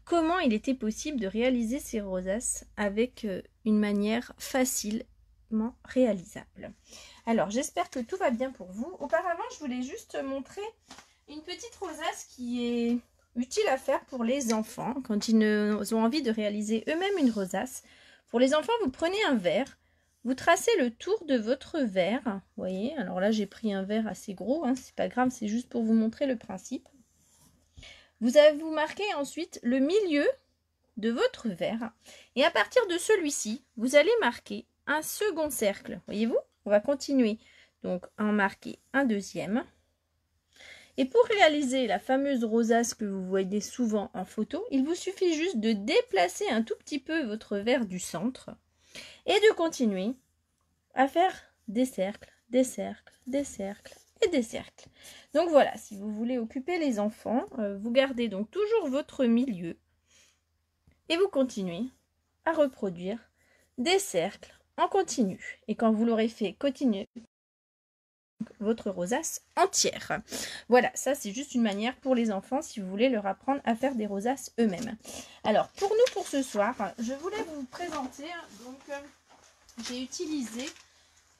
comment il était possible de réaliser ces rosaces avec une manière facilement réalisable. Alors, j'espère que tout va bien pour vous. Auparavant, je voulais juste montrer une petite rosace qui est utile à faire pour les enfants quand ils ont envie de réaliser eux-mêmes une rosace. Pour les enfants, vous prenez un verre, vous tracez le tour de votre verre. Vous voyez, alors là, j'ai pris un verre assez gros, hein, c'est pas grave, c'est juste pour vous montrer le principe. Vous marquez ensuite le milieu de votre verre et à partir de celui-ci, vous allez marquer un second cercle. Voyez-vous? On va continuer donc à en marquer un deuxième. Et pour réaliser la fameuse rosace que vous voyez souvent en photo, il vous suffit juste de déplacer un tout petit peu votre verre du centre et de continuer à faire des cercles, des cercles, des cercles et des cercles. Donc voilà, si vous voulez occuper les enfants, vous gardez donc toujours votre milieu et vous continuez à reproduire des cercles en continu. Et quand vous l'aurez fait, continuez votre rosace entière. Voilà, ça c'est juste une manière pour les enfants si vous voulez leur apprendre à faire des rosaces eux-mêmes. Alors pour nous, pour ce soir, je voulais vous présenter, donc j'ai utilisé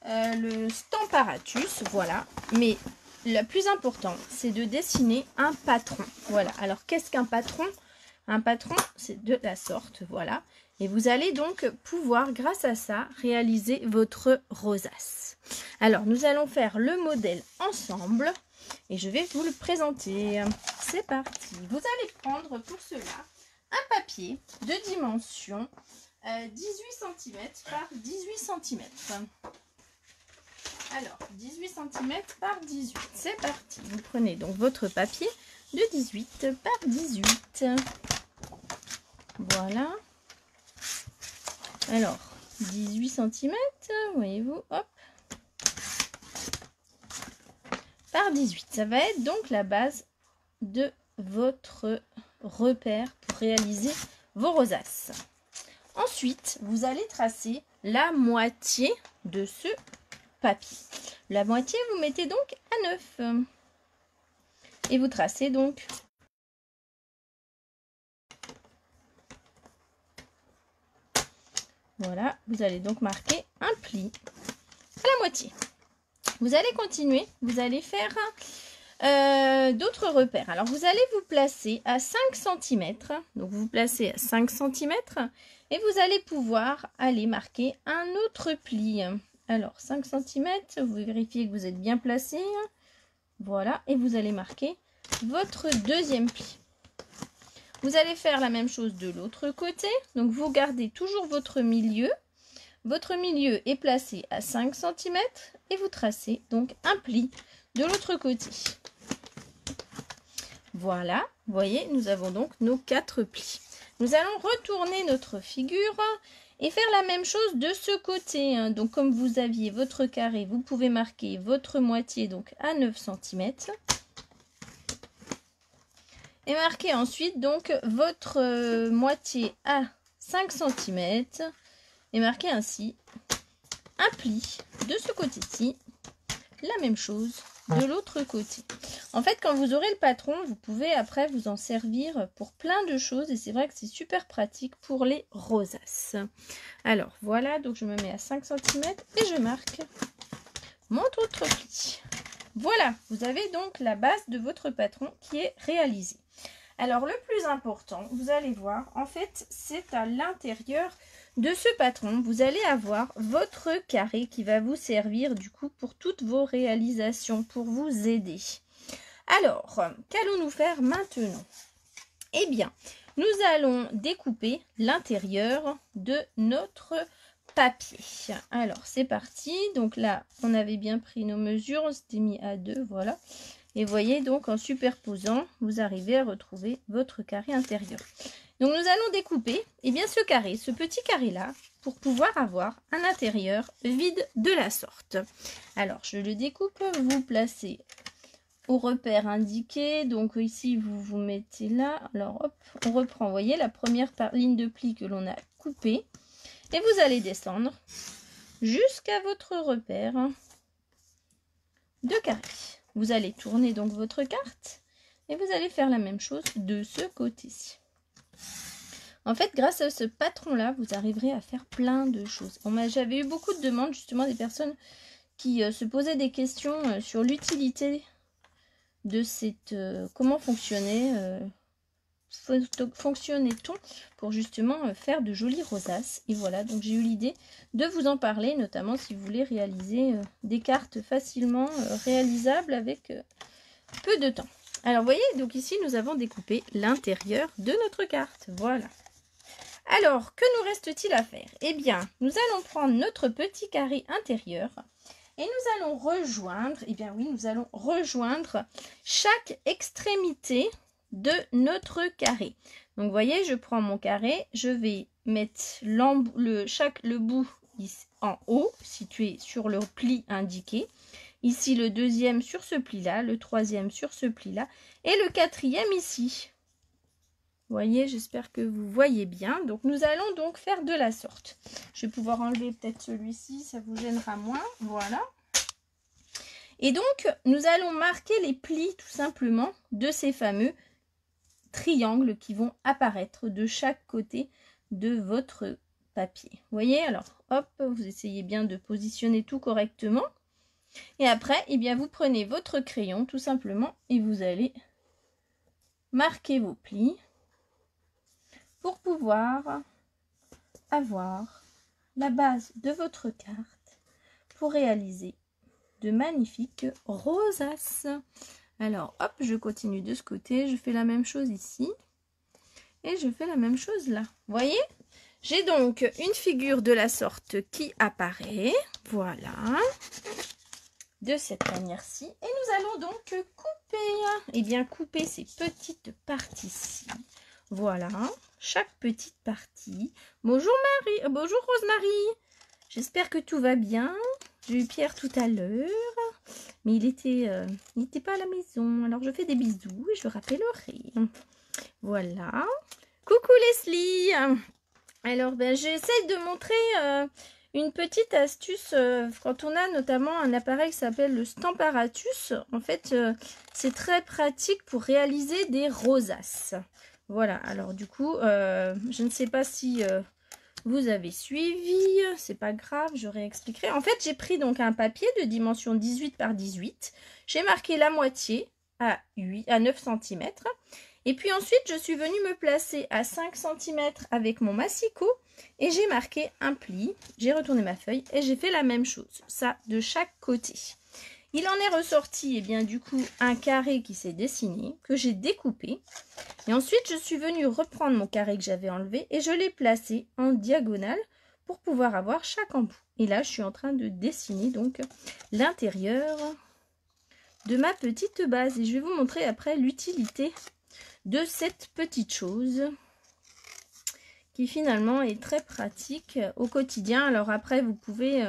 le Stamparatus, voilà, mais le plus important c'est de dessiner un patron. Voilà, alors qu'est-ce qu'un patron? Un patron, c'est de la sorte, voilà. Et vous allez donc pouvoir, grâce à ça, réaliser votre rosace. Alors, nous allons faire le modèle ensemble et je vais vous le présenter. C'est parti. Vous allez prendre pour cela un papier de dimension 18 cm par 18 cm. Alors, 18 cm par 18. C'est parti. Vous prenez donc votre papier de 18 par 18. Voilà. Alors, 18 cm, voyez-vous, hop, par 18. Ça va être donc la base de votre repère pour réaliser vos rosaces. Ensuite, vous allez tracer la moitié de ce papier. La moitié, vous mettez donc à 9. Et vous tracez donc voilà, vous allez donc marquer un pli à la moitié. Vous allez continuer, vous allez faire d'autres repères. Alors, vous allez vous placer à 5 cm. Donc, vous vous placez à 5 cm et vous allez pouvoir aller marquer un autre pli. Alors, 5 cm, vous vérifiez que vous êtes bien placé. Voilà, et vous allez marquer votre deuxième pli. Vous allez faire la même chose de l'autre côté. Donc, vous gardez toujours votre milieu. Votre milieu est placé à 5 cm et vous tracez donc un pli de l'autre côté. Voilà, vous voyez, nous avons donc nos 4 plis. Nous allons retourner notre figure et faire la même chose de ce côté. Donc, comme vous aviez votre carré, vous pouvez marquer votre moitié donc à 9 cm. Et marquez ensuite donc votre moitié à 5 cm et marquez ainsi un pli de ce côté-ci, la même chose de l'autre côté. En fait, quand vous aurez le patron, vous pouvez après vous en servir pour plein de choses et c'est vrai que c'est super pratique pour les rosaces. Alors voilà, donc je me mets à 5 cm et je marque mon autre pli. Voilà, vous avez donc la base de votre patron qui est réalisée. Alors, le plus important, vous allez voir, en fait, c'est à l'intérieur de ce patron. Vous allez avoir votre carré qui va vous servir, du coup, pour toutes vos réalisations, pour vous aider. Alors, qu'allons-nous faire maintenant? Eh bien, nous allons découper l'intérieur de notre papier. Alors, c'est parti. Donc là, on avait bien pris nos mesures, on s'était mis à 2, voilà. Et voyez donc en superposant, vous arrivez à retrouver votre carré intérieur. Donc nous allons découper ce carré, ce petit carré là, pour pouvoir avoir un intérieur vide de la sorte. Alors je le découpe, vous placez au repère indiqué. Donc ici vous vous mettez là. Alors hop, on reprend, vous voyez la première ligne de pli que l'on a coupée. Et vous allez descendre jusqu'à votre repère de carré. Vous allez tourner donc votre carte et vous allez faire la même chose de ce côté-ci. En fait, grâce à ce patron-là, vous arriverez à faire plein de choses. J'avais eu beaucoup de demandes, justement, des personnes qui se posaient des questions sur l'utilité de cette... comment fonctionnait-on pour justement faire de jolies rosaces. Et voilà, donc j'ai eu l'idée de vous en parler, notamment si vous voulez réaliser des cartes facilement réalisables avec peu de temps. Alors, vous voyez, donc ici, nous avons découpé l'intérieur de notre carte. Voilà. Alors, que nous reste-t-il à faire? Eh bien, nous allons prendre notre petit carré intérieur et nous allons rejoindre, eh bien oui, nous allons rejoindre chaque extrémité de notre carré. Donc, vous voyez, je prends mon carré, je vais mettre le bout en haut, situé sur le pli indiqué. Ici, le deuxième sur ce pli-là, le troisième sur ce pli-là et le quatrième ici. Vous voyez, j'espère que vous voyez bien. Donc, nous allons donc faire de la sorte. Je vais pouvoir enlever peut-être celui-ci, ça vous gênera moins. Voilà. Et donc, nous allons marquer les plis tout simplement de ces fameux triangles qui vont apparaître de chaque côté de votre papier. Vous voyez, alors, hop, vous essayez bien de positionner tout correctement. Et après, eh bien, vous prenez votre crayon tout simplement et vous allez marquer vos plis pour pouvoir avoir la base de votre carte pour réaliser de magnifiques rosaces. Alors, hop, je continue de ce côté, je fais la même chose ici et je fais la même chose là. Vous voyez? J'ai donc une figure de la sorte qui apparaît, voilà, de cette manière-ci. Et nous allons donc couper, et bien couper ces petites parties-ci. Voilà, chaque petite partie. Bonjour Marie, bonjour Rosemary. J'espère que tout va bien. J'ai eu Pierre tout à l'heure, mais il était pas à la maison. Alors je fais des bisous et je le rappellerai. Voilà. Coucou Leslie. Alors ben j'essaye de montrer une petite astuce quand on a notamment un appareil qui s'appelle le Stamparatus. En fait, c'est très pratique pour réaliser des rosaces. Voilà, alors du coup, je ne sais pas si vous avez suivi, c'est pas grave, je réexpliquerai. En fait, j'ai pris donc un papier de dimension 18 par 18. J'ai marqué la moitié à 9 cm. Et puis ensuite, je suis venue me placer à 5 cm avec mon massicot et j'ai marqué un pli. J'ai retourné ma feuille et j'ai fait la même chose, ça de chaque côté. Il en est ressorti, et bien du coup, un carré qui s'est dessiné, que j'ai découpé. Et ensuite, je suis venue reprendre mon carré que j'avais enlevé et je l'ai placé en diagonale pour pouvoir avoir chaque embout. Et là, je suis en train de dessiner donc l'intérieur de ma petite base. Et je vais vous montrer après l'utilité de cette petite chose qui finalement est très pratique au quotidien. Alors après, vous pouvez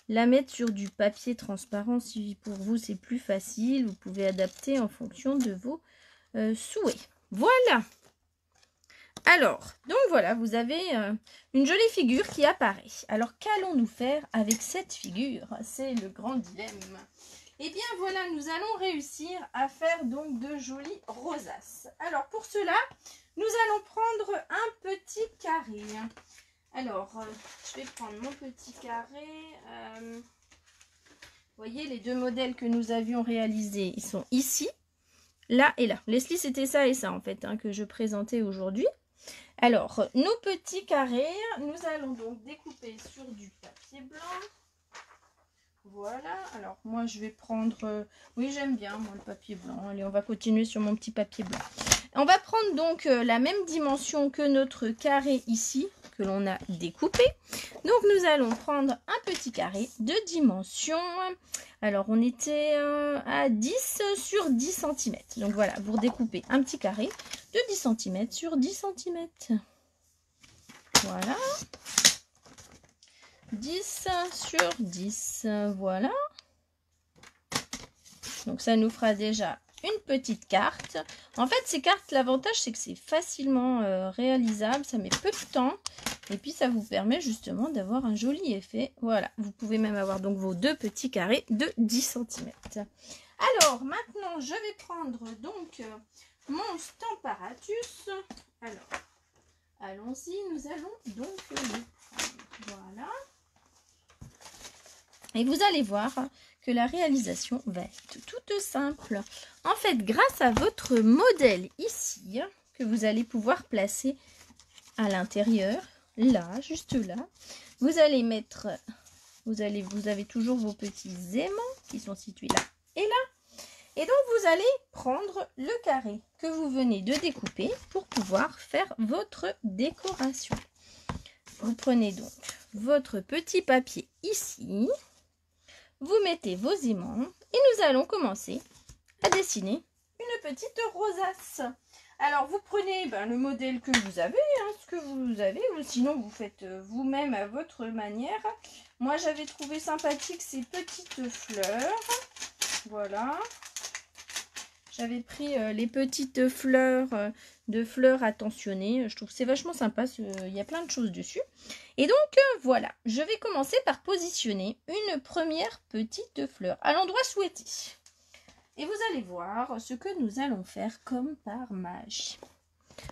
la mettre sur du papier transparent si pour vous c'est plus facile. Vous pouvez adapter en fonction de vos souhaits. Voilà. Alors, donc voilà, vous avez une jolie figure qui apparaît. Alors, qu'allons-nous faire avec cette figure? C'est le grand dilemme. Eh bien, voilà, nous allons réussir à faire donc de jolies rosaces. Alors, pour cela, nous allons prendre un petit carré. Alors, je vais prendre mon petit carré. Vous voyez, les deux modèles que nous avions réalisés, ils sont ici, là et là. Leslie, c'était ça et ça, en fait, hein, que je présentais aujourd'hui. Alors, nos petits carrés, nous allons donc découper sur du papier blanc. Voilà, alors moi je vais prendre, oui j'aime bien moi le papier blanc, allez on va continuer sur mon petit papier blanc. On va prendre donc la même dimension que notre carré ici, que l'on a découpé. Donc nous allons prendre un petit carré de dimension, alors on était à 10 sur 10 cm. Donc voilà, vous redécoupez un petit carré de 10 cm sur 10 cm. Voilà. 10 sur 10, voilà. Donc ça nous fera déjà une petite carte. En fait, ces cartes, l'avantage c'est que c'est facilement réalisable, ça met peu de temps. Et puis ça vous permet justement d'avoir un joli effet. Voilà, vous pouvez même avoir donc vos deux petits carrés de 10 cm. Alors maintenant, je vais prendre donc mon Stamparatus. Alors, allons-y, nous allons donc le prendre. Voilà. Et vous allez voir que la réalisation va être toute simple. En fait, grâce à votre modèle ici, que vous allez pouvoir placer à l'intérieur, là, juste là, vous allez mettre, vous avez toujours vos petits aimants qui sont situés là et là. Et donc, vous allez prendre le carré que vous venez de découper pour pouvoir faire votre décoration. Vous prenez donc votre petit papier ici. Vous mettez vos aimants et nous allons commencer à dessiner une petite rosace. Alors, vous prenez le modèle que vous avez, ce que vous avez, ou sinon vous faites vous-même à votre manière. Moi, j'avais trouvé sympathique ces petites fleurs. Voilà. J'avais pris les petites fleurs de fleurs attentionnées. Je trouve que c'est vachement sympa. Il y a plein de choses dessus. Et donc, voilà. Je vais commencer par positionner une première petite fleur à l'endroit souhaité. Et vous allez voir ce que nous allons faire comme par magie.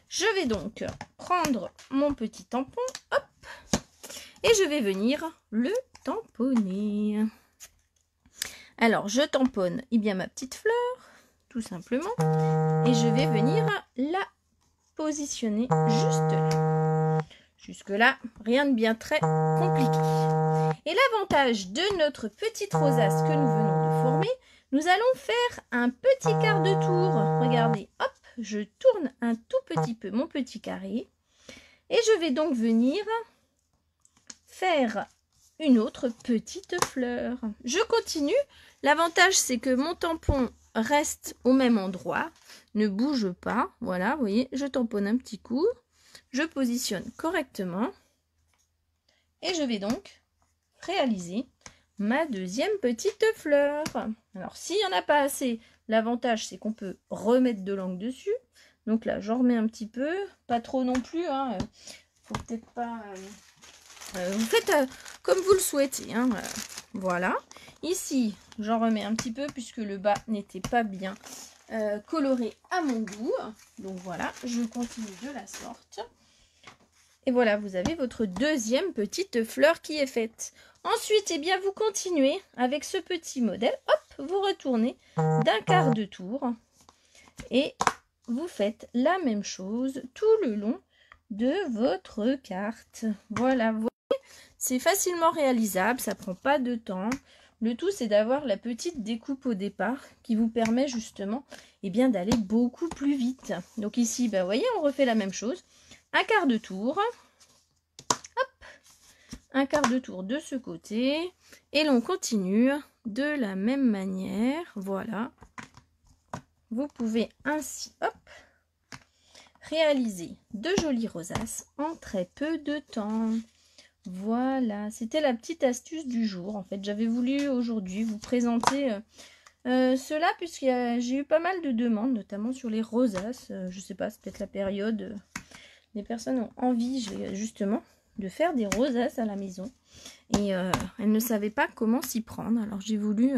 Je vais donc prendre mon petit tampon. Hop. Et je vais venir le tamponner. Alors, je tamponne ma petite fleur. Tout simplement, et je vais venir la positionner juste là. Jusque là, rien de bien très compliqué. Et l'avantage de notre petite rosace que nous venons de former, nous allons faire un petit quart de tour. Regardez, hop, je tourne un tout petit peu mon petit carré et je vais donc venir faire une autre petite fleur. Je continue. L'avantage, c'est que mon tampon reste au même endroit, ne bouge pas. Voilà, vous voyez, je tamponne un petit coup, je positionne correctement et je vais donc réaliser ma deuxième petite fleur. Alors, s'il n'y en a pas assez, l'avantage, c'est qu'on peut remettre de l'encre dessus. Donc là, j'en remets un petit peu, pas trop non plus, hein. Faut peut-être pas... vous faites comme vous le souhaitez, hein. Voilà. Ici, j'en remets un petit peu puisque le bas n'était pas bien coloré à mon goût. Donc voilà, je continue de la sorte. Et voilà, vous avez votre deuxième petite fleur qui est faite. Ensuite, vous continuez avec ce petit modèle. Hop, vous retournez d'un quart de tour. Et vous faites la même chose tout le long de votre carte. Voilà, vous voyez, c'est facilement réalisable, ça prend pas de temps. Le tout, c'est d'avoir la petite découpe au départ qui vous permet justement d'aller beaucoup plus vite. Donc ici, vous voyez, on refait la même chose. Un quart de tour. Hop, un quart de tour de ce côté. Et l'on continue de la même manière. Voilà. Vous pouvez ainsi, hop, réaliser de jolies rosaces en très peu de temps. Voilà, c'était la petite astuce du jour. En fait, j'avais voulu aujourd'hui vous présenter cela puisque j'ai eu pas mal de demandes, notamment sur les rosaces. Je sais pas, c'est peut-être la période. Les personnes ont envie justement de faire des rosaces à la maison. Et elles ne savaient pas comment s'y prendre. Alors, j'ai voulu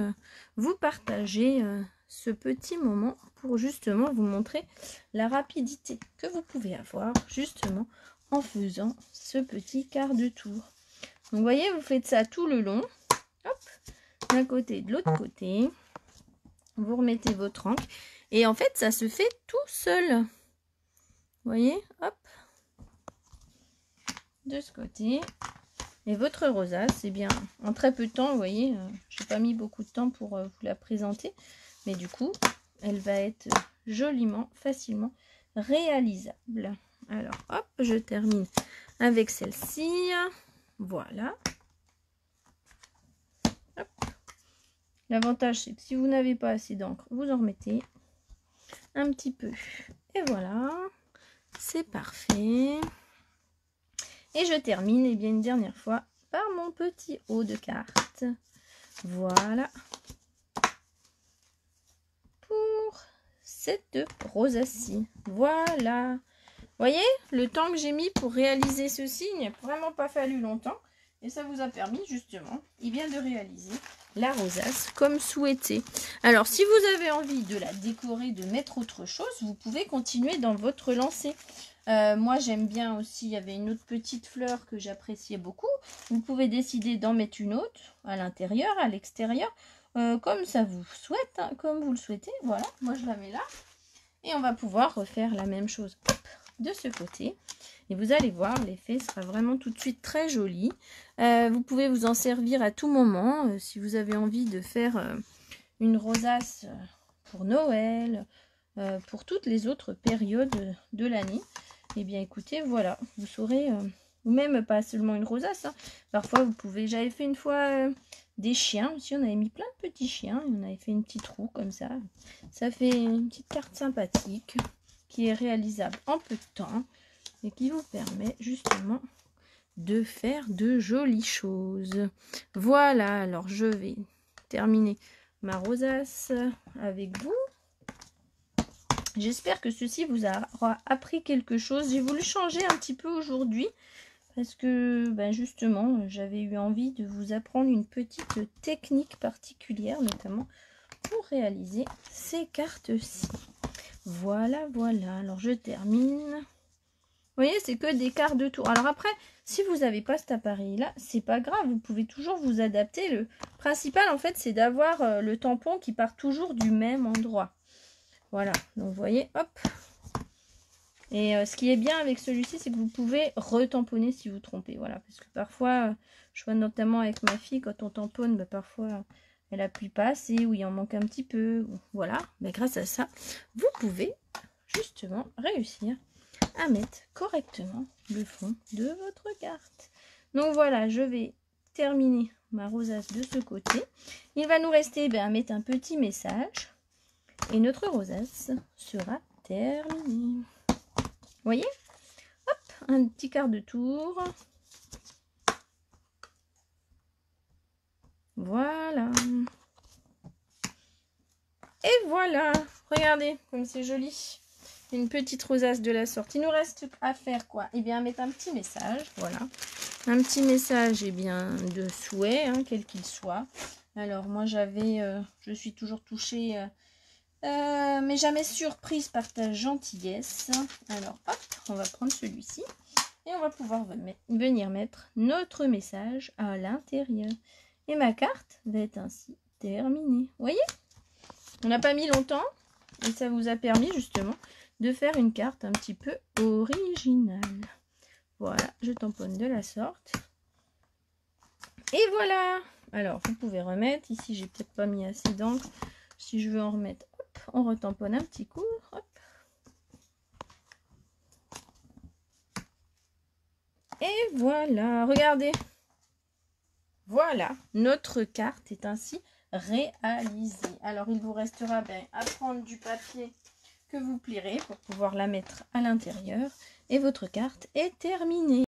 vous partager ce petit moment pour justement vous montrer la rapidité que vous pouvez avoir justement en faisant ce petit quart de tour. Donc, vous voyez, vous faites ça tout le long. Hop, d'un côté et de l'autre côté. Vous remettez votre encre. Et en fait, ça se fait tout seul. Vous voyez, hop. De ce côté. Et votre rosace, en très peu de temps, vous voyez, je n'ai pas mis beaucoup de temps pour vous la présenter. Mais du coup, elle va être joliment, facilement réalisable. Alors, hop, je termine avec celle-ci. Voilà. L'avantage, c'est que si vous n'avez pas assez d'encre, vous en remettez un petit peu. Et voilà, c'est parfait. Et je termine une dernière fois par mon petit haut de carte. Voilà. Pour cette rosace-ci. Voilà. Vous voyez, le temps que j'ai mis pour réaliser ceci, il n'a vraiment pas fallu longtemps. Et ça vous a permis justement, de réaliser la rosace comme souhaité. Alors, si vous avez envie de la décorer, de mettre autre chose, vous pouvez continuer dans votre lancée. Moi, j'aime bien aussi, il y avait une autre petite fleur que j'appréciais beaucoup. Vous pouvez décider d'en mettre une autre à l'intérieur, à l'extérieur, comme ça vous souhaite, hein, comme vous le souhaitez. Voilà, moi je la mets là. Et on va pouvoir refaire la même chose de ce côté. Et vous allez voir, l'effet sera vraiment tout de suite très joli. Vous pouvez vous en servir à tout moment. Si vous avez envie de faire une rosace pour Noël, pour toutes les autres périodes de l'année, eh bien écoutez, voilà, vous saurez, ou même pas seulement une rosace, hein. Parfois vous pouvez, j'avais fait une fois des chiens aussi, on avait mis plein de petits chiens, et on avait fait une petite roue comme ça. Ça fait une petite carte sympathique qui est réalisable en peu de temps et qui vous permet justement de faire de jolies choses. Voilà, alors je vais terminer ma rosace avec vous. J'espère que ceci vous aura appris quelque chose. J'ai voulu changer un petit peu aujourd'hui parce que justement j'avais eu envie de vous apprendre une petite technique particulière, notamment pour réaliser ces cartes-ci. Voilà, voilà. Alors je termine. Vous voyez, c'est que des quarts de tour. Alors après, si vous n'avez pas cet appareil-là, c'est pas grave. Vous pouvez toujours vous adapter. Le principal, en fait, c'est d'avoir le tampon qui part toujours du même endroit. Voilà, donc vous voyez, hop. Et ce qui est bien avec celui-ci, c'est que vous pouvez retamponner si vous trompez. Voilà, parce que parfois, je vois notamment avec ma fille, quand on tamponne, parfois, elle appuie pas assez ou il en manque un petit peu. Voilà, mais grâce à ça, vous pouvez justement réussir à mettre correctement le fond de votre carte. Donc voilà, je vais terminer ma rosace de ce côté. Il va nous rester à mettre un petit message. Et notre rosace sera terminée. Vous voyez? Hop, un petit quart de tour. Voilà. Et voilà. Regardez comme c'est joli. Une petite rosace de la sorte. Il nous reste à faire quoi? Eh bien, mettre un petit message. Voilà. Un petit message, de souhait, hein, quel qu'il soit. Alors, moi, je suis toujours touchée... mais jamais surprise par ta gentillesse. Alors hop, on va prendre celui-ci et on va pouvoir venir mettre notre message à l'intérieur. Et ma carte va être ainsi terminée. Vous voyez, on n'a pas mis longtemps et ça vous a permis justement de faire une carte un petit peu originale. Voilà, je tamponne de la sorte. Et voilà. Alors vous pouvez remettre. Ici j'ai peut-être pas mis assez d'encre. Si je veux en remettre, hop, on retamponne un petit coup, hop. Et voilà, regardez. Voilà, notre carte est ainsi réalisée. Alors, il vous restera à prendre du papier que vous plierez pour pouvoir la mettre à l'intérieur. Et votre carte est terminée.